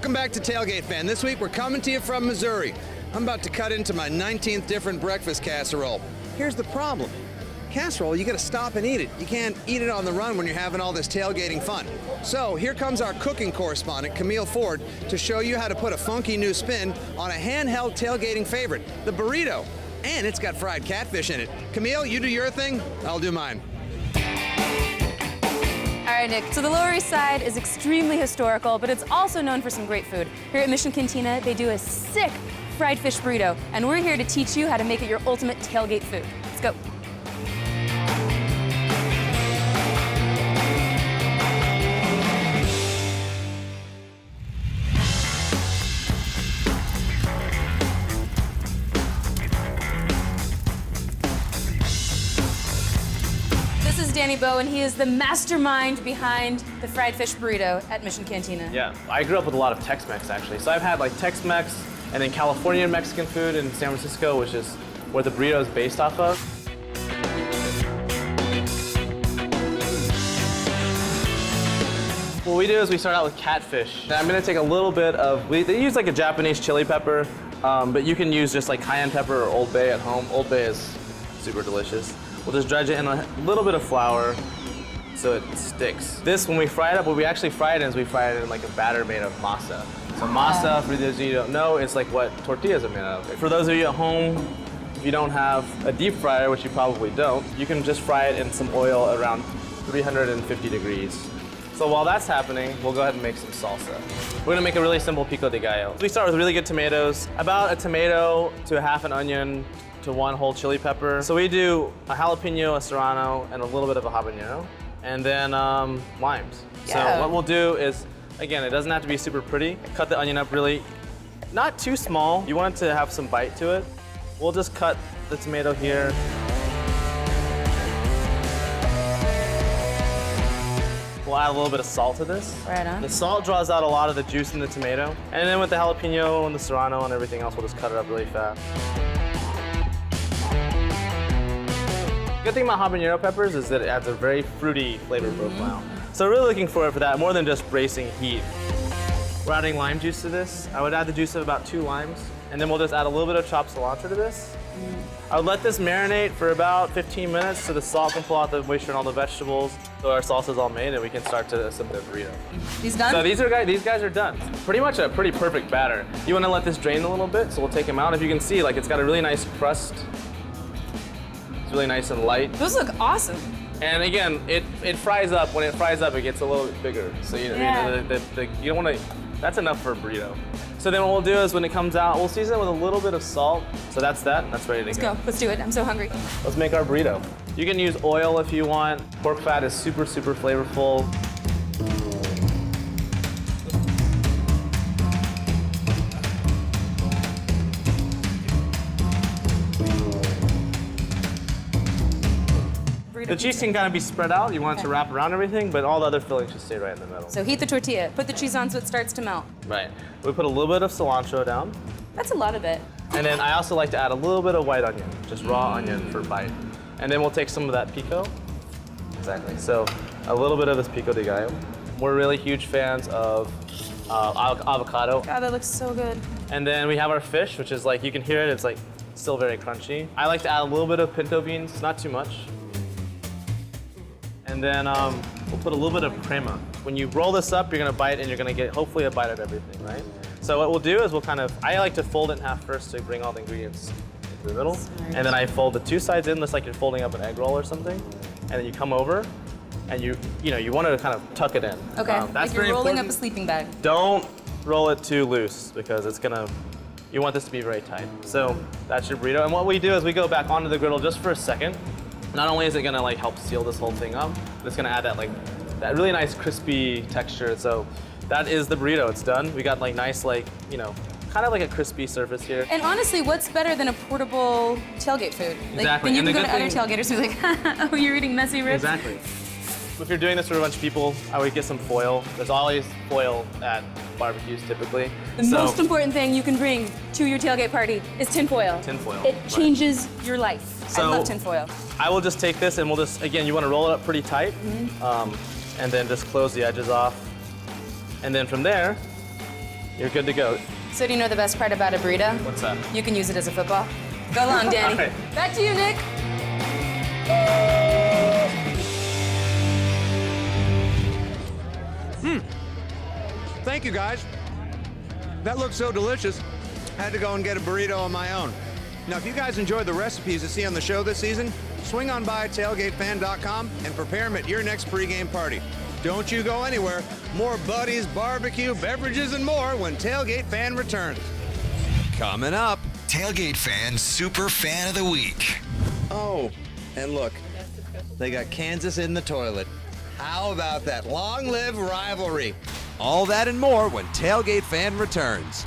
Welcome back to Tailgate Fan. This week we're coming to you from Missouri. I'm about to cut into my 19th different breakfast casserole. Here's the problem. Casserole, you gotta stop and eat it. You can't eat it on the run when you're having all this tailgating fun. So here comes our cooking correspondent, Camille Ford, to show you how to put a funky new spin on a handheld tailgating favorite, the burrito. And it's got fried catfish in it. Camille, you do your thing, I'll do mine. All right, Nick, so the Lower East Side is extremely historical, but it's also known for some great food. Here at Mission Cantina, they do a sick fried fish burrito, and we're here to teach you how to make it your ultimate tailgate food. Let's go. This is Danny Bowe, and he is the mastermind behind the fried fish burrito at Mission Cantina. Yeah, I grew up with a lot of Tex-Mex, actually. So I've had like Tex-Mex and then Californian Mexican food in San Francisco, which is where the burrito is based off of. What we do is we start out with catfish. And I'm gonna take a little bit of, they use like a Japanese chili pepper, but you can use just like cayenne pepper or Old Bay at home. Old Bay is super delicious. We'll just dredge it in a little bit of flour so it sticks. This, when we fry it up, what we actually fry it in is we fry it in like a batter made of masa. So masa, for those of you who don't know, it's like what tortillas are made of. For those of you at home, if you don't have a deep fryer, which you probably don't, you can just fry it in some oil around 350 degrees. So while that's happening, we'll go ahead and make some salsa. We're gonna make a really simple pico de gallo. We start with really good tomatoes, about a tomato to a half an onion, to one whole chili pepper. So we do a jalapeno, a serrano, and a little bit of a habanero, and then limes. Yeah. So what we'll do is, again, it doesn't have to be super pretty. Cut the onion up really, not too small. You want it to have some bite to it. We'll just cut the tomato here. We'll add a little bit of salt to this. Right on. The salt draws out a lot of the juice in the tomato. And then with the jalapeno and the serrano and everything else, we'll just cut it up really fast. Good thing about habanero peppers is that it adds a very fruity flavor profile. So we're really looking for that, more than just bracing heat. We're adding lime juice to this. I would add the juice of about 2 limes, and then we'll just add a little bit of chopped cilantro to this. I would let this marinate for about 15 minutes so the salt can pull out the moisture and all the vegetables. So our salsa's all made, and we can start to assemble the burrito. These done? So these guys are done. Pretty much a pretty perfect batter. You want to let this drain a little bit, so we'll take them out. If you can see, like, it's got a really nice crust. Really nice and light. Those look awesome. And again, it fries up. When it fries up, it gets a little bit bigger. So you know, you don't want to. That's enough for a burrito. So then what we'll do is when it comes out, we'll season it with a little bit of salt. So that's that. That's ready to Let's go. Let's do it. I'm so hungry. Let's make our burrito. You can use oil if you want. Pork fat is super, super flavorful. The cheese can kind of be spread out. You want it to wrap around everything, but all the other fillings should stay right in the middle. So heat the tortilla, put the cheese on so it starts to melt. Right. We put a little bit of cilantro down. That's a lot of it. And then I also like to add a little bit of white onion, just raw onion for bite. And then we'll take some of that pico. Exactly. So a little bit of this pico de gallo. We're really huge fans of avocado. God, that looks so good. And then we have our fish, which is like, you can hear it, it's like still very crunchy. I like to add a little bit of pinto beans, not too much. And then we'll put a little bit of crema. When you roll this up, you're gonna bite and you're gonna get hopefully a bite of everything, right? So what we'll do is I like to fold it in half first to bring all the ingredients into the middle. Smart. And then I fold the 2 sides in, just like you're folding up an egg roll or something. And then you come over and you want to kind of tuck it in. Okay, That's like you're very rolling important. up a sleeping bag. Don't roll it too loose because you want this to be very tight. So that's your burrito. And what we do is we go back onto the griddle just for a second. Not only is it gonna like help seal this whole thing up, but it's gonna add that really nice crispy texture. So that is the burrito, it's done. We got like nice kind of like a crispy surface here. And honestly, what's better than a portable tailgate food? Exactly. Then you And can the go to good other tailgaters and be like, oh, you're eating messy ribs? Exactly. If you're doing this for a bunch of people, I would get some foil. There's always foil at barbecues typically. The most important thing you can bring to your tailgate party is tinfoil. Tinfoil. It changes your life. I love tinfoil. I will just take this and we'll just, again, you want to roll it up pretty tight, and then just close the edges off. And then from there, you're good to go. So do you know the best part about a burrito? What's that? You can use it as a football. Go long, Danny. All right. Back to you, Nick. Thank you, guys. That looks so delicious. Had to go and get a burrito on my own. Now, if you guys enjoyed the recipes you see on the show this season, swing on by tailgatefan.com and prepare them at your next pregame party. Don't you go anywhere. More buddies, barbecue, beverages, and more when Tailgate Fan returns. Coming up. Tailgate Fan Super Fan of the Week. Oh, and look, they got Kansas in the toilet. How about that? Long live rivalry. All that and more when Tailgate Fan returns.